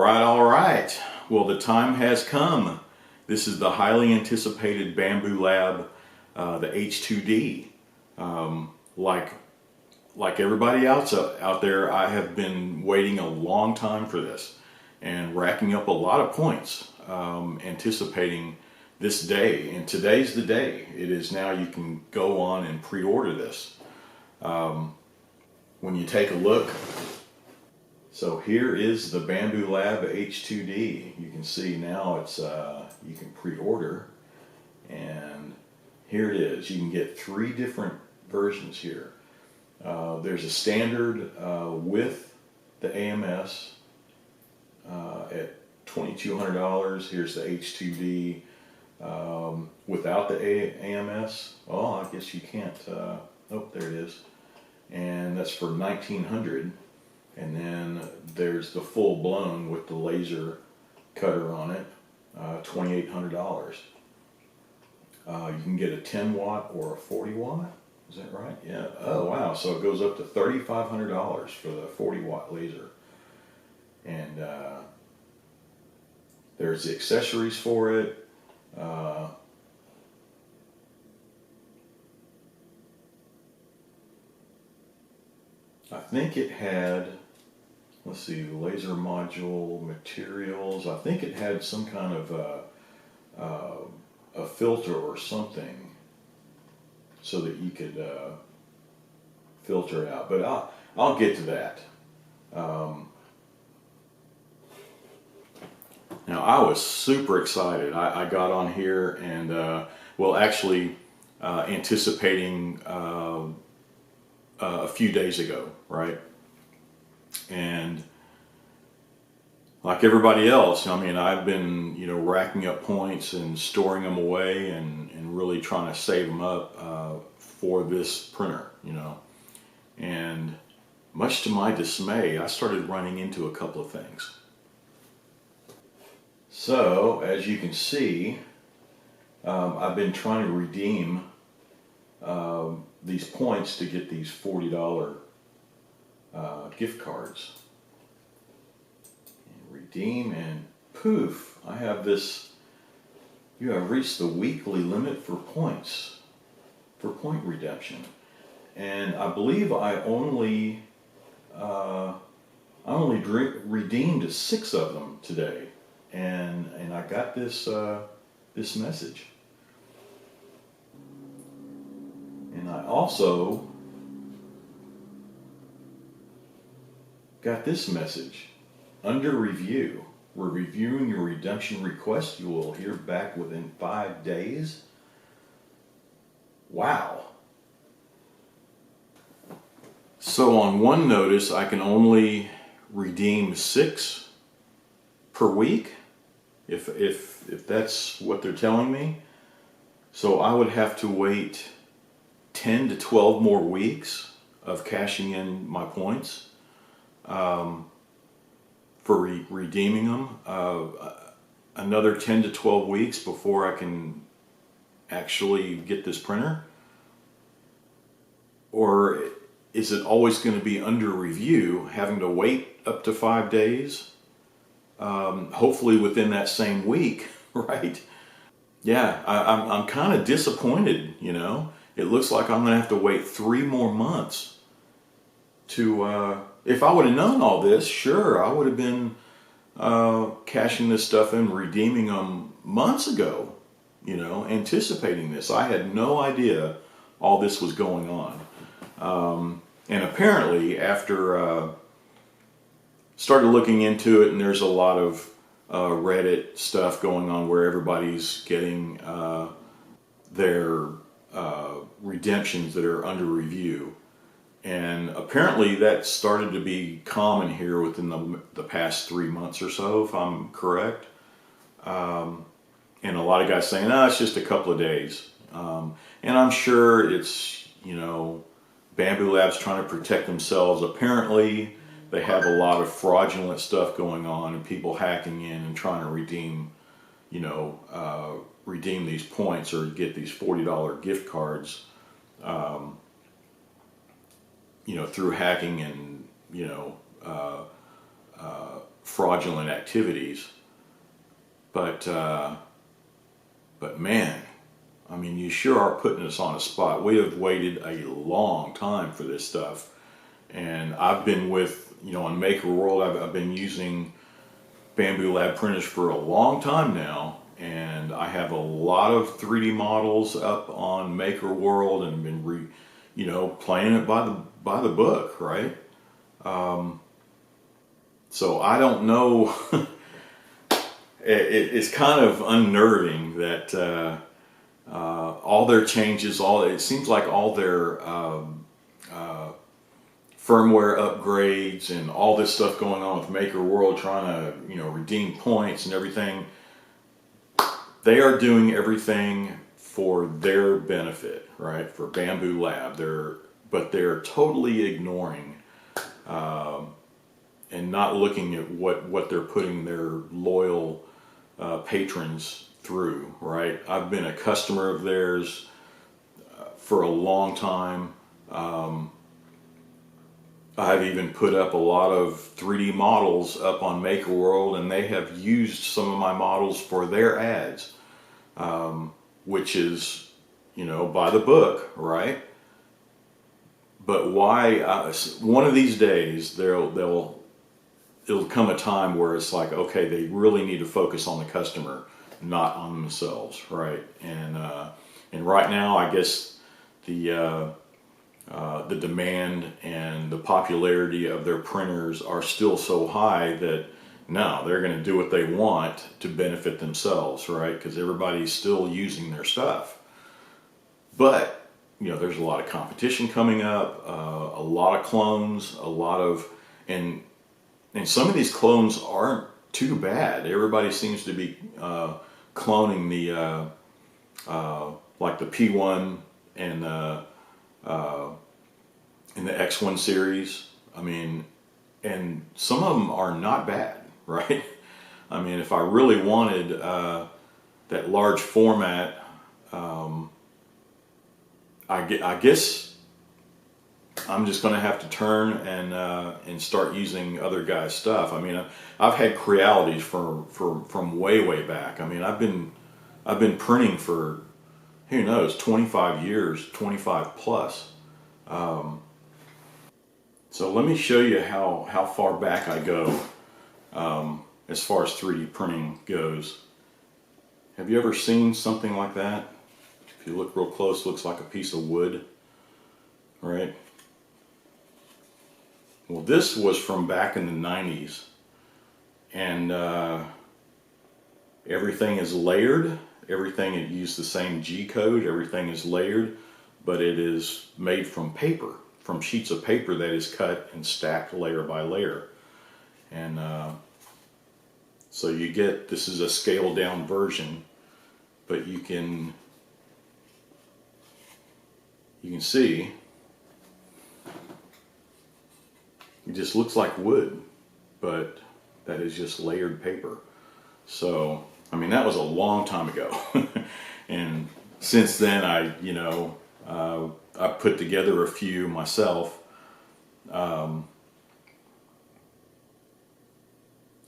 All right. Well, the time has come. This is the highly anticipated Bambu Lab, the H2D. Like everybody else out there, I have been waiting a long time for this and racking up a lot of points, anticipating this day. And today's the day. It is now. You can go on and pre-order this. When you take a look, so here is the Bambu Lab H2D. You can see now it's you can pre-order, and here it is. You can get 3 different versions here. There's a standard with the AMS at $2,200. Here's the H2D without the AMS. Oh, I guess you can't. Oh, there it is. And that's for $1,900. And then there's the full blown with the laser cutter on it, $2,800. You can get a 10 watt or a 40 watt. Is that right? Yeah. Oh wow. So it goes up to $3,500 for the 40 watt laser. And there's the accessories for it. I think it had, let's see, laser module materials. I think it had some kind of a filter or something so that you could filter it out. But I'll get to that. Now I was super excited. I got on here and well, actually anticipating a few days ago, right? And like everybody else, I mean, I've been, racking up points and storing them away and really trying to save them up for this printer, And much to my dismay, I started running into a couple of things. So, as you can see, I've been trying to redeem these points to get these $40 gift cards. And redeem, and poof, I have this. You have reached the weekly limit for points, for point redemption. And I believe I only redeemed 6 of them today. And I got this this message. And I also got this message. Under review. We're reviewing your redemption request. You will hear back within 5 days. Wow. So on one notice, I can only redeem 6 per week, if that's what they're telling me. So I would have to wait 10 to 12 more weeks of cashing in my points for redeeming them. Another 10 to 12 weeks before I can actually get this printer? Or is it always going to be under review, having to wait up to 5 days? Hopefully within that same week, right? Yeah, I'm kind of disappointed, It looks like I'm going to have to wait 3 more months to, if I would have known all this, sure, I would have been cashing this stuff in, redeeming them months ago, anticipating this. I had no idea all this was going on. And apparently after started looking into it, and there's a lot of Reddit stuff going on where everybody's getting their redemptions that are under review, and apparently that started to be common here within the past 3 months or so, if I'm correct. And a lot of guys saying, it's just a couple of days. And I'm sure it's, Bambu Lab's trying to protect themselves. Apparently they have a lot of fraudulent stuff going on and people hacking in and trying to redeem, redeem these points or get these $40 gift cards, through hacking and, fraudulent activities. But man, I mean, you sure are putting us on a spot. We have waited a long time for this stuff. And I've been with, on Maker World, I've been using Bambu Lab printers for a long time now. And I have a lot of 3D models up on Maker World and been playing it by the book, right? So I don't know. It's kind of unnerving that all their changes, it seems like all their firmware upgrades and all this stuff going on with Maker World, trying to redeem points and everything. They are doing everything for their benefit, right? For Bambu Lab, but they're totally ignoring and not looking at what they're putting their loyal patrons through, right? I've been a customer of theirs for a long time. I've even put up a lot of 3D models up on Maker World, and they have used some of my models for their ads, which is, by the book, right? But why? One of these days, it'll come a time where it's like, okay, they really need to focus on the customer, not on themselves, right? And right now, I guess the demand and the popularity of their printers are still so high that no, they're going to do what they want to benefit themselves, right? Because everybody's still using their stuff. But there's a lot of competition coming up, a lot of clones, and some of these clones aren't too bad. Everybody seems to be cloning the like the P1 and the X1 series. I mean, and some of them are not bad, right? I mean, if I really wanted that large format, I guess I'm just going to have to turn and start using other guys' stuff. I mean, I've had Crealities from way back. I mean, I've been printing for, who knows, 25 years, 25 plus. So let me show you how far back I go as far as 3D printing goes. Have you ever seen something like that? If you look real close, it looks like a piece of wood, right? Well, this was from back in the 90s, and everything is layered. Everything, it used the same G code. Everything is layered, but it is made from paper, from sheets of paper that is cut and stacked layer by layer. And so you get, this is a scaled down version, but you can see it just looks like wood, but that is just layered paper. So, I mean, that was a long time ago. And since then, I put together a few myself. Oh,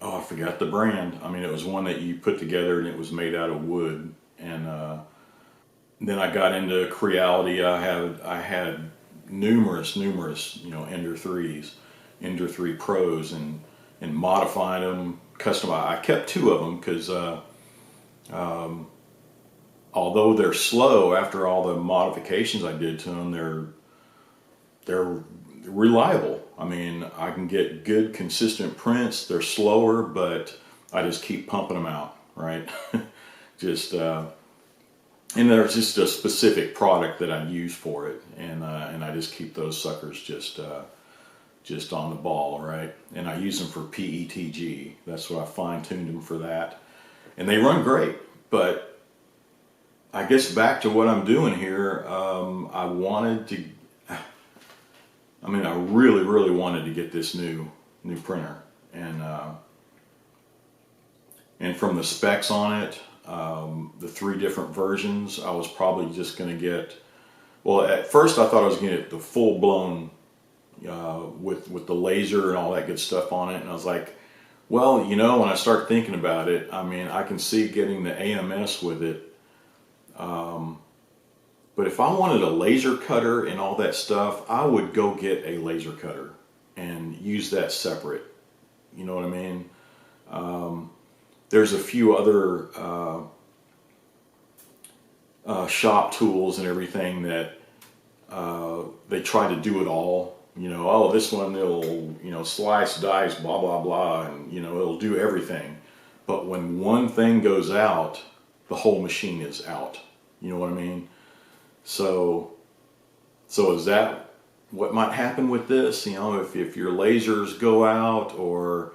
I forgot the brand. I mean, it was one that you put together and it was made out of wood. And then I got into Creality. I had numerous, Ender 3s, Ender 3 Pros, and modifying them, customized. I kept two of them because although they're slow, after all the modifications I did to them, they're reliable. I mean, I can get good, consistent prints. They're slower, but I just keep pumping them out, right? And there's just a specific product that I use for it, and I just keep those suckers just on the ball, right? And I use them for PETG. That's what I fine-tuned them for that, and they run great. But I guess back to what I'm doing here, I really wanted to get this new printer, and from the specs on it, the 3 different versions, I was probably just going to get, well, at first I thought I was going to get the full-blown with the laser and all that good stuff on it, and I was like, Well, you know, when I start thinking about it, I mean, I can see getting the AMS with it. But if I wanted a laser cutter and all that stuff, I would go get a laser cutter and use that separate. You know what I mean? There's a few other shop tools and everything that they try to do it all. You know, oh, this one it'll, you know, slice, dice, blah, blah, blah, and, you know, it'll do everything. But when one thing goes out, the whole machine is out. You know what I mean? So is that what might happen with this? You know, if your lasers go out or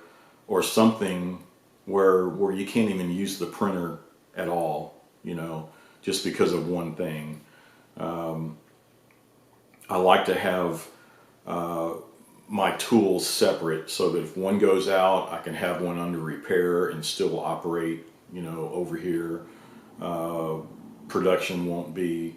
something where you can't even use the printer at all, you know, just because of one thing. I like to have my tools separate so that if one goes out, I can have one under repair and still operate, you know, over here. Production won't be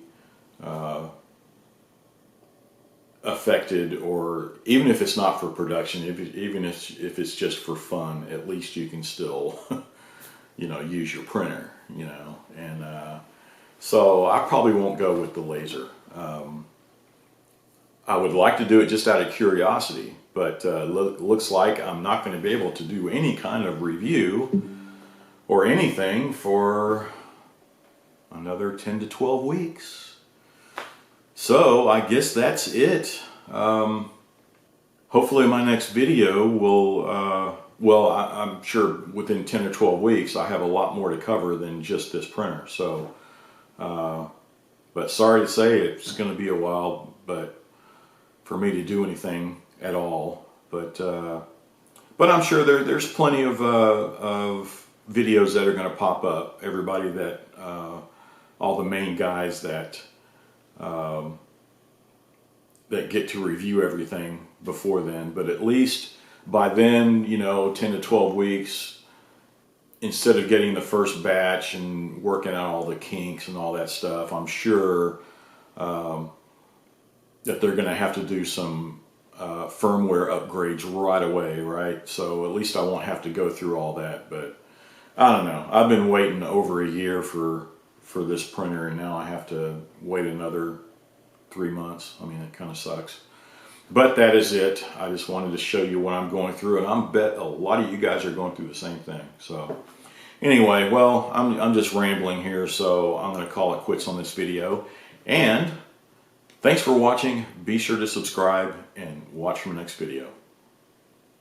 affected, or even if it's not for production, even if it's just for fun, at least you can still, you know, use your printer, you know. And so I probably won't go with the laser. I would like to do it just out of curiosity, but looks like I'm not going to be able to do any kind of review or anything for another 10 to 12 weeks. So I guess that's it. Hopefully my next video will, well, I'm sure within 10 or 12 weeks I have a lot more to cover than just this printer. So, but sorry to say it's going to be a while, but for me to do anything at all. But I'm sure there's plenty of videos that are going to pop up. Everybody that, all the main guys that that get to review everything before then. But at least by then, you know, 10 to 12 weeks, instead of getting the first batch and working out all the kinks and all that stuff, I'm sure that they're going to have to do some firmware upgrades right away, right? So at least I won't have to go through all that. But I don't know. I've been waiting over a year for this printer, and now I have to wait another 3 months. I mean, it kind of sucks. But that is it. I just wanted to show you what I'm going through, and I bet a lot of you guys are going through the same thing. So anyway, well, I'm just rambling here, so I'm going to call it quits on this video. And thanks for watching. Be sure to subscribe and watch my next video.